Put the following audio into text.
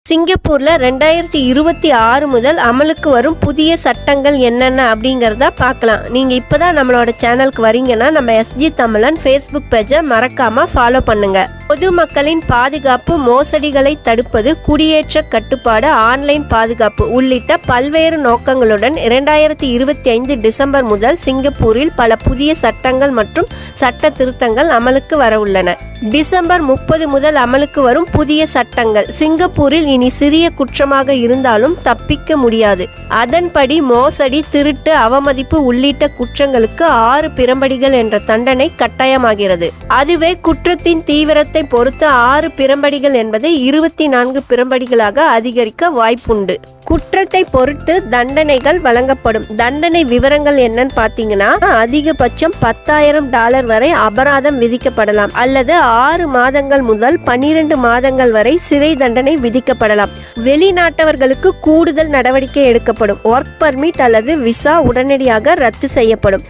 சிங்கப்பூரில் 2026 முதல் அமலுக்கு வரும் புதிய சட்டங்கள் என்னென்ன அப்படிங்கிறத பார்க்கலாம். நீங்கள் இப்போ தான் நம்மளோட சேனலுக்கு வரீங்கன்னா நம்ம எஸ்ஜி தமிழன் ஃபேஸ்புக் பேஜை மறக்காமல் ஃபாலோ பண்ணுங்கள். பொதுமக்களின் பாதுகாப்பு, மோசடிகளை தடுப்பது, குடியேற்ற கட்டுப்பாடு, ஆன்லைன் பாதுகாப்பு உள்ளிட்ட பல்வேறு நோக்கங்களுடன் 2025 டிசம்பர் முதல் சிங்கப்பூரில் பல புதிய சட்டங்கள் மற்றும் சட்ட திருத்தங்கள் அமலுக்கு வரவுள்ளன. டிசம்பர் 30 முதல் அமலுக்கு வரும் புதிய சட்டங்கள். சிங்கப்பூரில் இனி சிறிய குற்றமாக இருந்தாலும் தப்பிக்க முடியாது. அதன்படி மோசடி, திருட்டு, அவமதிப்பு உள்ளிட்ட குற்றங்களுக்கு 6 பிரம்படிகள் என்ற தண்டனை கட்டாயமாகிறது. அதுவே குற்றத்தின் தீவிரத்தை பொறுத்து 6 பிரம்படிகள் என்பதை 24 பிரம்படிகளாக அதிகரிக்க வாய்ப்புண்டு. குற்றத்தை பொறுத்து தண்டனைகள் வழங்கப்படும். தண்டனை விவரங்கள் என்னன்னு பார்த்தீங்கன்னா, அதிகபட்சம் $10,000 வரை அபராதம் விதிக்கப்படலாம் அல்லது 6 மாதங்கள் முதல் 12 மாதங்கள் வரை சிறை தண்டனை விதிக்கப்படலாம். வெளிநாட்டவர்களுக்கு கூடுதல் நடவடிக்கை எடுக்கப்படும். ஒர்க் பர்மிட் அல்லது விசா உடனடியாக ரத்து செய்யப்படும்.